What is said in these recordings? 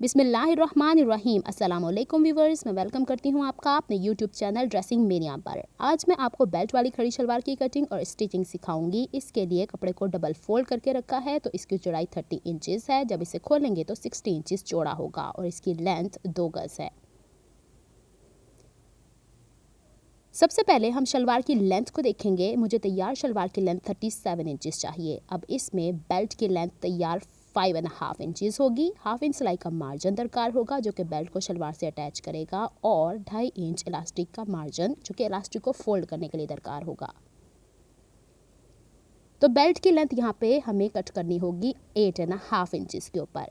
बिस्मिल्लाहिर्रहमानिर्रहीम। अस्सलाम वालेकुम व्यूवर्स, मैं वेलकम करती हूँ आपका अपने यूट्यूब चैनल ड्रेसिंग मेनिया पर। आज मैं आपको बेल्ट वाली खड़ी शलवार की कटिंग और स्टिचिंग सिखाऊंगी। इसके लिए कपड़े को डबल फोल्ड करके रखा है, तो इसकी चौड़ाई 30 इंचेस है। जब इसे खोलेंगे तो 60 इंचेस चौड़ा होगा और इसकी लेंथ 2 गज है। सबसे पहले हम शलवार की लेंथ को देखेंगे। मुझे तैयार शलवार की लेंथ 37 इंचेस चाहिए। अब इसमें बेल्ट की लेंथ तैयार 5.5 इंचेस होगी। हाफ इंच सिलाई का मार्जिन दरकार होगा जो कि बेल्ट को शलवार से अटैच करेगा, और 2.5 इंच इलास्टिक का मार्जिन जो कि इलास्टिक को फोल्ड करने के लिए दरकार होगा। तो बेल्ट की लेंथ यहाँ पे हमें कट करनी होगी 8.5 इंचेस के ऊपर।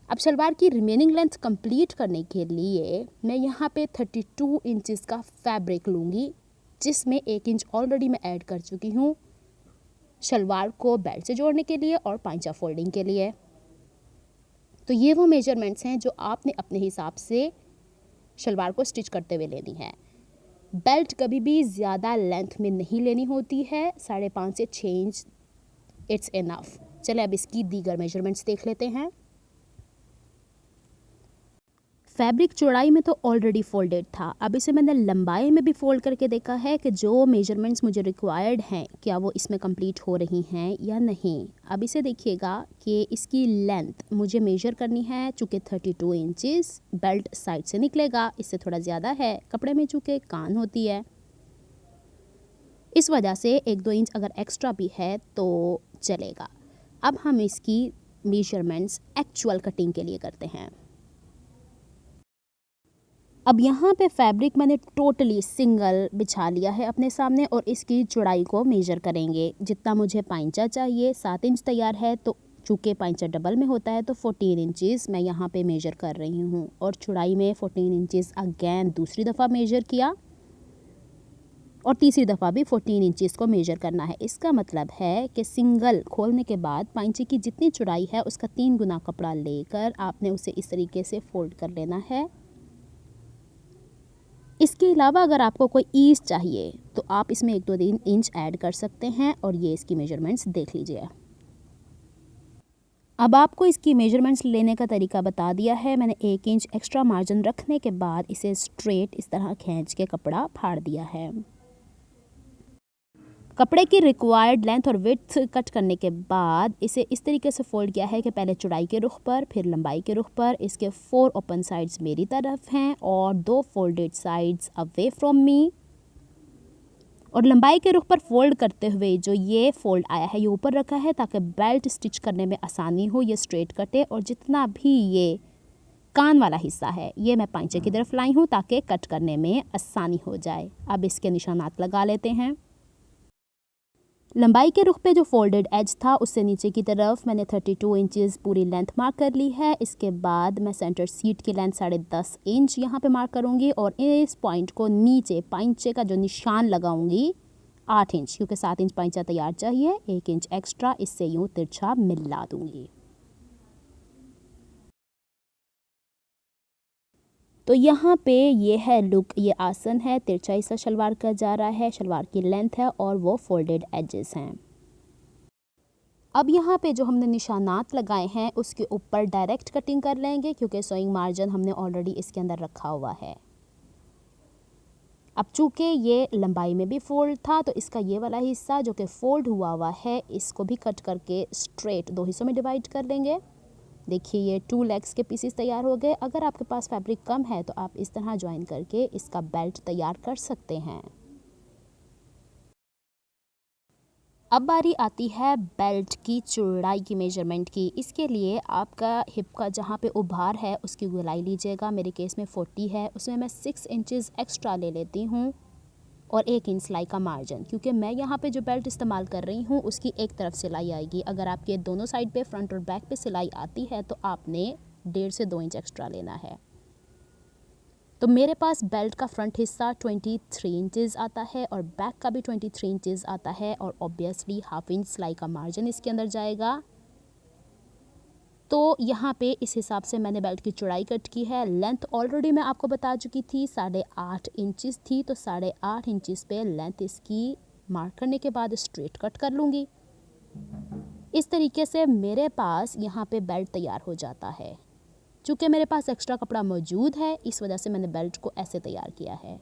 अब शलवार की रिमेनिंग लेंथ कंप्लीट करने के लिए मैं यहाँ पे 32 इंचेस का फैब्रिक लूँगी, जिसमें 1 इंच ऑलरेडी मैं ऐड कर चुकी हूँ शलवार को बेल्ट से जोड़ने के लिए और पांचा फोल्डिंग के लिए। तो ये वो मेजरमेंट्स हैं जो आपने अपने हिसाब से शलवार को स्टिच करते हुए लेनी है। बेल्ट कभी भी ज़्यादा लेंथ में नहीं लेनी होती है, 5.5 से 6 इंच इट्स इनफ। चले अब इसकी दीगर मेजरमेंट्स देख लेते हैं। फैब्रिक चौड़ाई में तो ऑलरेडी फोल्डेड था। अब इसे मैंने लंबाई में भी फोल्ड करके देखा है कि जो मेजरमेंट्स मुझे रिक्वायर्ड हैं क्या वो इसमें कंप्लीट हो रही हैं या नहीं। अब इसे देखिएगा कि इसकी लेंथ मुझे मेजर करनी है। चूँकि 32 इंचेस बेल्ट साइड से निकलेगा, इससे थोड़ा ज़्यादा है। कपड़े में चूँकि कान होती है, इस वजह से 1-2 इंच अगर एक्स्ट्रा भी है तो चलेगा। अब हम इसकी मेजरमेंट्स एक्चुअल कटिंग के लिए करते हैं। अब यहाँ पे फैब्रिक मैंने टोटली सिंगल बिछा लिया है अपने सामने, और इसकी चौड़ाई को मेजर करेंगे। जितना मुझे पाइंचा चाहिए 7 इंच तैयार है, तो चूँकि पाइंचा डबल में होता है तो 14 इंचेस मैं यहाँ पे मेजर कर रही हूँ, और चौड़ाई में 14 इंचेस अगेन दूसरी दफ़ा मेजर किया, और तीसरी दफ़ा भी 14 इंचेस को मेजर करना है। इसका मतलब है कि सिंगल खोलने के बाद पाइंचे की जितनी चौड़ाई है उसका 3 गुना कपड़ा लेकर आपने उसे इस तरीके से फोल्ड कर लेना है। इसके अलावा अगर आपको कोई ईज चाहिए तो आप इसमें 1-2 इंच ऐड कर सकते हैं, और ये इसकी मेजरमेंट्स देख लीजिए। अब आपको इसकी मेजरमेंट्स लेने का तरीका बता दिया है। मैंने 1 इंच एक्स्ट्रा मार्जिन रखने के बाद इसे स्ट्रेट इस तरह खींच के कपड़ा फाड़ दिया है। कपड़े की रिक्वायर्ड लेंथ और विड्थ कट करने के बाद इसे इस तरीके से फोल्ड किया है कि पहले चौड़ाई के रुख पर, फिर लंबाई के रुख पर। इसके 4 ओपन साइड्स मेरी तरफ हैं और 2 folded sides away from me. और लंबाई के रुख पर फोल्ड करते हुए जो ये फोल्ड आया है ये ऊपर रखा है ताकि बेल्ट स्टिच करने में आसानी हो, ये स्ट्रेट कटे। और जितना भी ये कान वाला हिस्सा है ये मैं पांचे की तरफ लाई हूँ ताकि कट करने में आसानी हो जाए। अब इसके निशानात लगा लेते हैं। लंबाई के रुख पे जो फोल्डेड एज था उससे नीचे की तरफ मैंने 32 इंचेस पूरी लेंथ मार्क कर ली है। इसके बाद मैं सेंटर सीट की लेंथ 10.5 इंच यहाँ पे मार्क करूँगी, और इस पॉइंट को नीचे पाइंचे का जो निशान लगाऊंगी 8 इंच, क्योंकि 7 इंच पाइंचा तैयार चाहिए। 1 इंच एक्स्ट्रा इससे यूँ तिरछा मिला दूँगी। तो यहाँ पे ये है लुक, ये आसन है, तिरछा हिस्सा शलवार का जा रहा है, शलवार की लेंथ है और वो फोल्डेड एजेस हैं। अब यहाँ पे जो हमने निशानात लगाए हैं उसके ऊपर डायरेक्ट कटिंग कर लेंगे, क्योंकि सोइंग मार्जिन हमने ऑलरेडी इसके अंदर रखा हुआ है। अब चूँकि ये लंबाई में भी फोल्ड था तो इसका ये वाला हिस्सा जो कि फोल्ड हुआ है इसको भी कट करके स्ट्रेट 2 हिस्सों में डिवाइड कर लेंगे। देखिए ये 2 लेग्स के पीसेस तैयार हो गए। अगर आपके पास फैब्रिक कम है तो आप इस तरह ज्वाइन करके इसका बेल्ट तैयार कर सकते हैं। अब बारी आती है बेल्ट की चौड़ाई की मेजरमेंट की। इसके लिए आपका हिप का जहाँ पे उभार है उसकी गोलाई लीजिएगा। मेरे केस में 40 है, उसमें मैं 6 इंचेस एक्स्ट्रा ले लेती हूँ, और 1 इंच सिलाई का मार्जिन, क्योंकि मैं यहाँ पे जो बेल्ट इस्तेमाल कर रही हूँ उसकी एक तरफ सिलाई आएगी। अगर आपके दोनों साइड पे फ्रंट और बैक पे सिलाई आती है तो आपने 1.5 से 2 इंच एक्स्ट्रा लेना है। तो मेरे पास बेल्ट का फ्रंट हिस्सा 23 इंचेस आता है और बैक का भी 23 इंचेस आता है, और ऑब्वियसली हाफ इंच सिलाई का मार्जिन इसके अंदर जाएगा। तो यहाँ पे इस हिसाब से मैंने बेल्ट की चौड़ाई कट की है। लेंथ ऑलरेडी मैं आपको बता चुकी थी 8.5 इंचेस थी, तो 8.5 इंचेस पे लेंथ इसकी मार्क करने के बाद स्ट्रेट कट कर लूँगी। इस तरीके से मेरे पास यहाँ पे बेल्ट तैयार हो जाता है। चूँकि मेरे पास एक्स्ट्रा कपड़ा मौजूद है, इस वजह से मैंने बेल्ट को ऐसे तैयार किया है।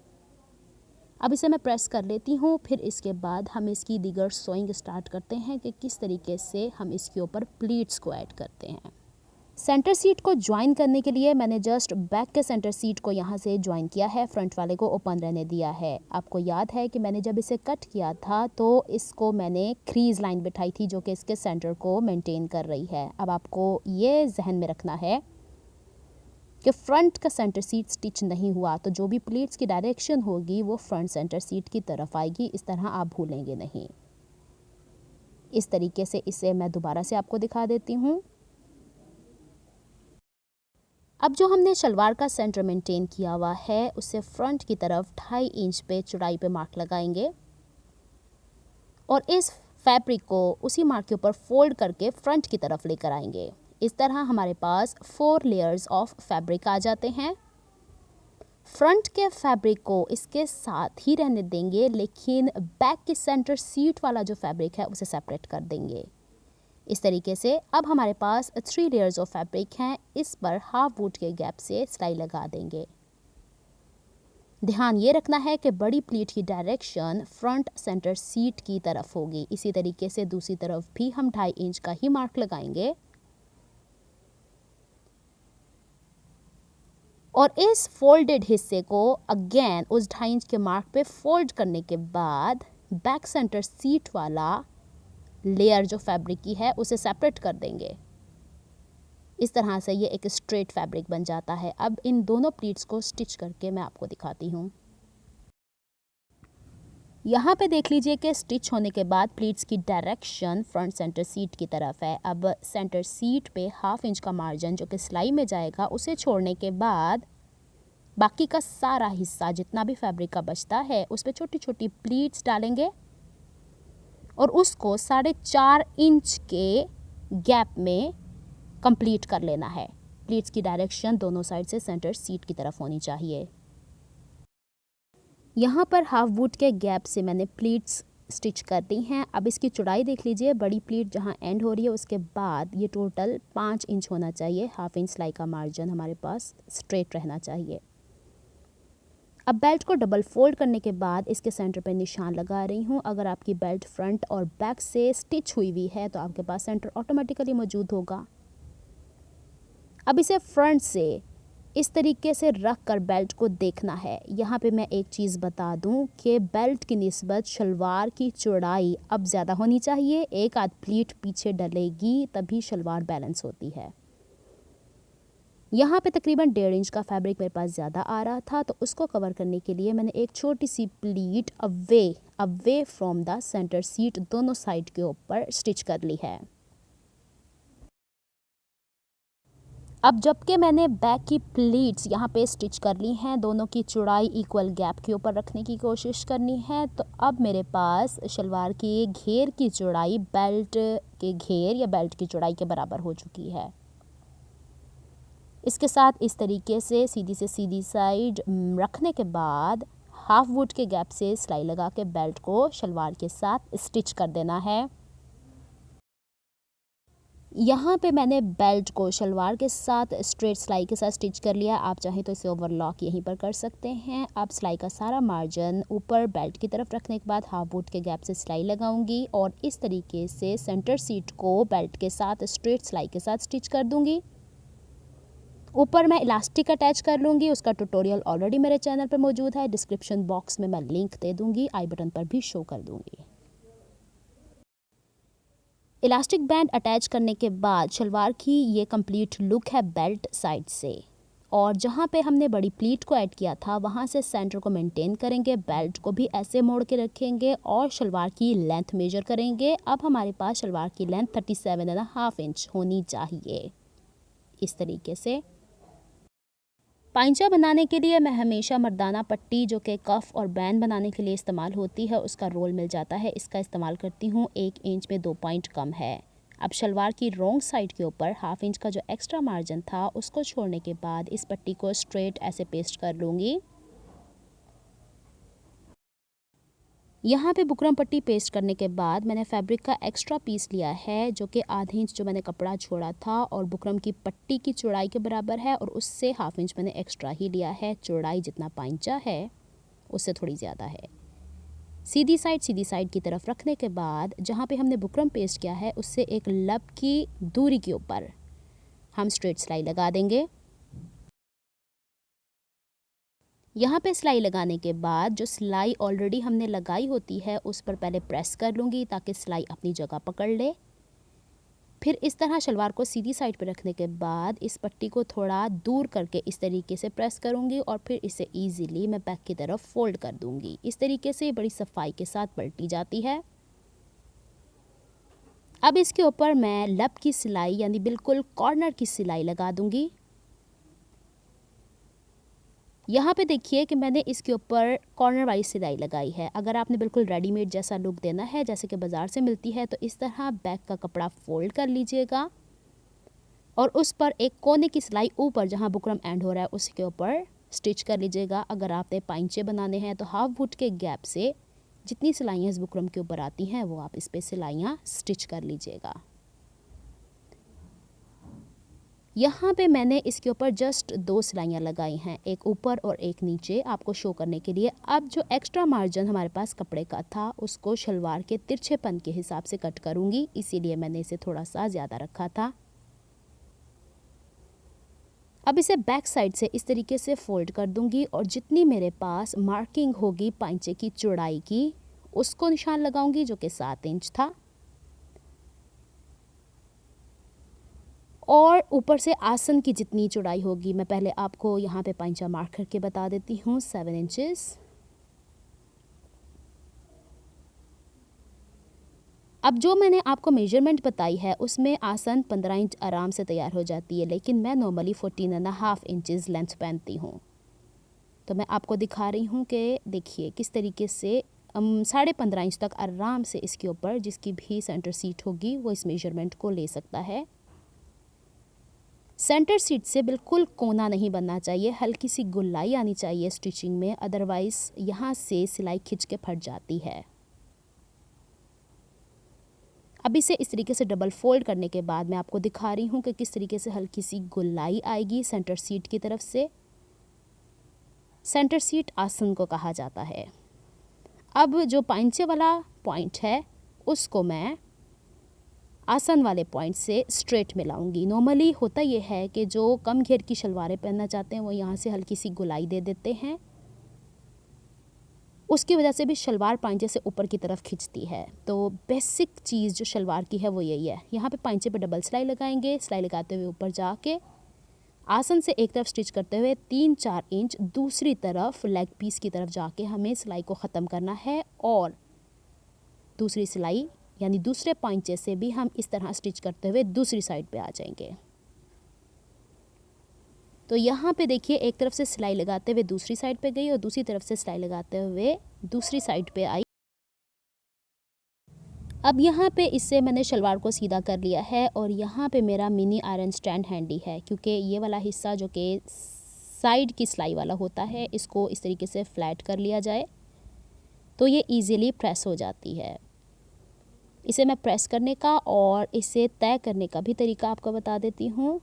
अब इसे मैं प्रेस कर लेती हूँ। फिर इसके बाद हम इसकी दीगर सोइंग स्टार्ट करते हैं कि किस तरीके से हम इसके ऊपर प्लीट्स को ऐड करते हैं। सेंटर सीट को ज्वाइन करने के लिए मैंने जस्ट बैक के सेंटर सीट को यहाँ से ज्वाइन किया है, फ्रंट वाले को ओपन रहने दिया है। आपको याद है कि मैंने जब इसे कट किया था तो इसको मैंने क्रीज लाइन बिठाई थी जो कि इसके सेंटर को मेंटेन कर रही है। अब आपको ये जहन में रखना है कि फ्रंट का सेंटर सीट स्टिच नहीं हुआ तो जो भी प्लीट्स की डायरेक्शन होगी वो फ्रंट सेंटर सीट की तरफ आएगी। इस तरह आप भूलेंगे नहीं। इस तरीके से इसे मैं दोबारा से आपको दिखा देती हूँ। अब जो हमने शलवार का सेंटर मेंटेन किया हुआ है उसे फ्रंट की तरफ 2.5 इंच पे चौड़ाई पे मार्क लगाएंगे और इस फैब्रिक को उसी मार्क के ऊपर फोल्ड करके फ्रंट की तरफ लेकर आएंगे। इस तरह हमारे पास 4 लेयर्स ऑफ फैब्रिक आ जाते हैं। फ्रंट के फैब्रिक को इसके साथ ही रहने देंगे, लेकिन बैक की सेंटर सीट वाला जो फैब्रिक है उसे सेपरेट कर देंगे। इस तरीके से अब हमारे पास 3 लेयर्स ऑफ फैब्रिक हैं। इस पर हाफ बूट के गैप से सिलाई लगा देंगे। ध्यान ये रखना है कि बड़ी प्लीट की डायरेक्शन फ्रंट सेंटर सीट की तरफ होगी। इसी तरीके से दूसरी तरफ भी हम 2.5 इंच का ही मार्क लगाएंगे और इस फोल्डेड हिस्से को अगेन उस 2.5 इंच के मार्क पे फोल्ड करने के बाद बैक सेंटर सीट वाला लेयर जो फैब्रिक की है उसे सेपरेट कर देंगे। इस तरह से ये एक स्ट्रेट फैब्रिक बन जाता है। अब इन दोनों प्लीट्स को स्टिच करके मैं आपको दिखाती हूँ। यहाँ पे देख लीजिए कि स्टिच होने के बाद प्लीट्स की डायरेक्शन फ्रंट सेंटर सीट की तरफ है। अब सेंटर सीट पे 1/2 इंच का मार्जिन जो कि सिलाई में जाएगा उसे छोड़ने के बाद बाकी का सारा हिस्सा जितना भी फैब्रिक का बचता है उस पर छोटी छोटी प्लीट्स डालेंगे और उसको 4.5 इंच के गैप में कंप्लीट कर लेना है। प्लीट्स की डायरेक्शन दोनों साइड से सेंटर सीट की तरफ होनी चाहिए। यहाँ पर हाफ बूट के गैप से मैंने प्लीट्स स्टिच कर दी हैं। अब इसकी चौड़ाई देख लीजिए, बड़ी प्लीट जहाँ एंड हो रही है उसके बाद ये टोटल 5 इंच होना चाहिए। 1/2 इंच सिलाई का मार्जिन हमारे पास स्ट्रेट रहना चाहिए। अब बेल्ट को डबल फोल्ड करने के बाद इसके सेंटर पे निशान लगा रही हूँ। अगर आपकी बेल्ट फ्रंट और बैक से स्टिच हुई हुई है तो आपके पास सेंटर ऑटोमेटिकली मौजूद होगा। अब इसे फ्रंट से इस तरीके से रख कर बेल्ट को देखना है। यहाँ पे मैं एक चीज़ बता दूँ कि बेल्ट की निस्बत शलवार की चौड़ाई अब ज़्यादा होनी चाहिए। एक आध प्लीट पीछे डलेगी तभी शलवार बैलेंस होती है। यहाँ पे तकरीबन 1.5 इंच का फैब्रिक मेरे पास ज़्यादा आ रहा था तो उसको कवर करने के लिए मैंने एक छोटी सी pleat away from the centre seat दोनों साइड के ऊपर स्टिच कर ली है। अब जबकि मैंने बैक की प्लीट्स यहाँ पे स्टिच कर ली हैं, दोनों की चौड़ाई इक्वल गैप के ऊपर रखने की कोशिश करनी है। तो अब मेरे पास शलवार की घेर की चौड़ाई बेल्ट के घेर या बेल्ट की चौड़ाई के बराबर हो चुकी है। इसके साथ इस तरीके से सीधी साइड रखने के बाद हाफ बूट के गैप से सिलाई लगा के बेल्ट को शलवार के साथ स्टिच कर देना है। यहाँ पे मैंने बेल्ट को शलवार के साथ स्ट्रेट सिलाई के साथ स्टिच कर लिया। आप चाहें तो इसे ओवरलॉक यहीं पर कर सकते हैं। अब सिलाई का सारा मार्जिन ऊपर बेल्ट की तरफ रखने के बाद हाफ बूट के गैप से सिलाई लगाऊंगी और इस तरीके से सेंटर सीट को बेल्ट के साथ स्ट्रेट सिलाई के साथ स्टिच कर दूंगी। ऊपर मैं इलास्टिक अटैच कर लूँगी। उसका ट्यूटोरियल ऑलरेडी मेरे चैनल पर मौजूद है। डिस्क्रिप्शन बॉक्स में मैं लिंक दे दूँगी, आई बटन पर भी शो कर दूँगी। इलास्टिक बैंड अटैच करने के बाद शलवार की ये कंप्लीट लुक है बेल्ट साइड से। और जहाँ पे हमने बड़ी प्लीट को ऐड किया था वहाँ से सेंटर को मेंटेन करेंगे, बेल्ट को भी ऐसे मोड़ के रखेंगे और शलवार की लेंथ मेजर करेंगे। अब हमारे पास शलवार की लेंथ 37.5 इंच होनी चाहिए। इस तरीके से पाइंचा बनाने के लिए मैं हमेशा मर्दाना पट्टी जो कि कफ और बैन बनाने के लिए इस्तेमाल होती है उसका रोल मिल जाता है, इसका इस्तेमाल करती हूँ। 1 इंच में 2 पॉइंट कम है। अब शलवार की रॉन्ग साइड के ऊपर हाफ इंच का जो एक्स्ट्रा मार्जिन था उसको छोड़ने के बाद इस पट्टी को स्ट्रेट ऐसे पेस्ट कर लूँगी। यहाँ पे बुकरम पट्टी पेस्ट करने के बाद मैंने फैब्रिक का एक्स्ट्रा पीस लिया है जो कि आधे इंच जो मैंने कपड़ा छोड़ा था और बुकरम की पट्टी की चौड़ाई के बराबर है, और उससे हाफ इंच मैंने एक्स्ट्रा ही लिया है। चौड़ाई जितना पाइंचा है उससे थोड़ी ज़्यादा है। सीधी साइड की तरफ रखने के बाद जहाँ पे हमने बुकरम पेस्ट किया है उससे एक लब की दूरी के ऊपर हम स्ट्रेट सिलाई लगा देंगे। यहाँ पे सिलाई लगाने के बाद जो सिलाई ऑलरेडी हमने लगाई होती है उस पर पहले प्रेस कर लूँगी ताकि सिलाई अपनी जगह पकड़ ले। फिर इस तरह शलवार को सीधी साइड पे रखने के बाद इस पट्टी को थोड़ा दूर करके इस तरीके से प्रेस करूँगी और फिर इसे इजीली मैं बैक की तरफ फोल्ड कर दूँगी। इस तरीके से बड़ी सफाई के साथ पलटी जाती है। अब इसके ऊपर मैं लब की सिलाई यानी बिल्कुल कॉर्नर की सिलाई लगा दूँगी। यहाँ पे देखिए कि मैंने इसके ऊपर कॉर्नर वाली सिलाई लगाई है। अगर आपने बिल्कुल रेडीमेड जैसा लुक देना है जैसे कि बाज़ार से मिलती है तो इस तरह बैक का कपड़ा फोल्ड कर लीजिएगा और उस पर एक कोने की सिलाई ऊपर जहाँ बुकरम एंड हो रहा है उसके ऊपर स्टिच कर लीजिएगा। अगर आपने पाइंचे बनाने हैं तो हाफ फुट के गैप से जितनी सिलाइयाँ इस बुकरम के ऊपर आती हैं वो आप इस पर सिलाइयाँ स्टिच कर लीजिएगा। यहाँ पे मैंने इसके ऊपर जस्ट 2 सिलाइयाँ लगाई हैं, एक ऊपर और एक नीचे, आपको शो करने के लिए। अब जो एक्स्ट्रा मार्जिन हमारे पास कपड़े का था उसको शलवार के तिरछेपन के हिसाब से कट करूँगी, इसीलिए मैंने इसे थोड़ा सा ज़्यादा रखा था। अब इसे बैक साइड से इस तरीके से फोल्ड कर दूँगी और जितनी मेरे पास मार्किंग होगी पाइंचे की चौड़ाई की उसको निशान लगाऊँगी जो कि 7 इंच था। और ऊपर से आसन की जितनी चौड़ाई होगी मैं पहले आपको यहाँ पे पाइंचा मार्क करके बता देती हूँ, 7 इंचेस। अब जो मैंने आपको मेजरमेंट बताई है उसमें आसन 15 इंच आराम से तैयार हो जाती है, लेकिन मैं नॉर्मली 14.5 इंचेस लेंथ पहनती हूँ। तो मैं आपको दिखा रही हूँ कि देखिए किस तरीके से 15.5 इंच तक आराम से इसके ऊपर जिसकी भी सेंटर सीट होगी वो इस मेजरमेंट को ले सकता है। सेंटर सीट से बिल्कुल कोना नहीं बनना चाहिए, हल्की सी गुलाई आनी चाहिए स्टिचिंग में, अदरवाइज़ यहाँ से सिलाई खिंच के फट जाती है। अब इसे इस तरीके से डबल फोल्ड करने के बाद मैं आपको दिखा रही हूँ कि किस तरीके से हल्की सी गुलाई आएगी सेंटर सीट की तरफ से। सेंटर सीट आसन को कहा जाता है। अब जो पाइंचे वाला पॉइंट है उसको मैं आसन वाले पॉइंट से स्ट्रेट में लाऊंगी। नॉर्मली होता ये है कि जो कम घेर की शलवारें पहनना चाहते हैं वो यहाँ से हल्की सी गुलाई दे देते हैं, उसकी वजह से भी शलवार पाइंचे से ऊपर की तरफ खिंचती है। तो बेसिक चीज़ जो शलवार की है वो यही है। यहाँ पे पाइंचे पे डबल सिलाई लगाएंगे, सिलाई लगाते हुए ऊपर जाके आसन से एक तरफ स्टिच करते हुए 3-4 इंच दूसरी तरफ लेग पीस की तरफ जाके हमें सिलाई को ख़त्म करना है और दूसरी सिलाई यानी दूसरे पाइंचे से भी हम इस तरह स्टिच करते हुए दूसरी साइड पे आ जाएंगे। तो यहाँ पे देखिए एक तरफ से सिलाई लगाते हुए दूसरी साइड पे गई और दूसरी तरफ से सिलाई लगाते हुए दूसरी साइड पे आई। अब यहाँ पे इससे मैंने शलवार को सीधा कर लिया है और यहाँ पे मेरा मिनी आयरन स्टैंड हैंडी है, क्योंकि ये वाला हिस्सा जो कि साइड की सिलाई वाला होता है इसको इस तरीके से फ्लैट कर लिया जाए तो ये ईज़िली प्रेस हो जाती है। इसे मैं प्रेस करने का और इसे तय करने का भी तरीका आपको बता देती हूँ।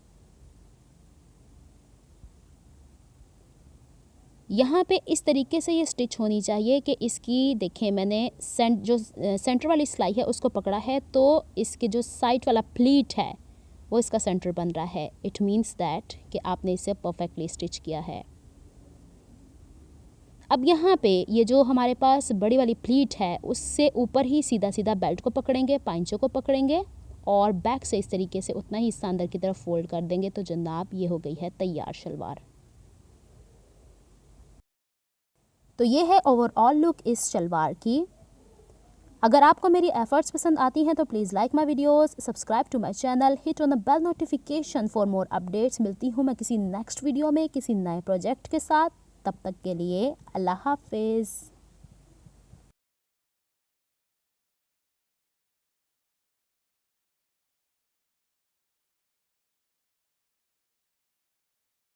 यहाँ पे इस तरीके से ये स्टिच होनी चाहिए कि इसकी देखें मैंने जो सेंटर वाली सिलाई है उसको पकड़ा है तो इसके जो साइड वाला प्लीट है वो इसका सेंटर बन रहा है। इट मीन्स दैट कि आपने इसे परफेक्टली स्टिच किया है। अब यहाँ पे ये जो हमारे पास बड़ी वाली प्लीट है उससे ऊपर ही सीधा सीधा बेल्ट को पकड़ेंगे, पाइंचों को पकड़ेंगे और बैक से इस तरीके से उतना ही हिस्सा अंदर की तरफ फोल्ड कर देंगे। तो जनाब ये हो गई है तैयार शलवार। तो ये है ओवरऑल लुक इस शलवार की। अगर आपको मेरी एफर्ट्स पसंद आती हैं तो please like my videos, subscribe to my channel, hit on the bell notification for more updates. मिलती हूँ मैं किसी नेक्स्ट वीडियो में किसी नए प्रोजेक्ट के साथ। तब तक के लिए अल्लाह हाफिज़।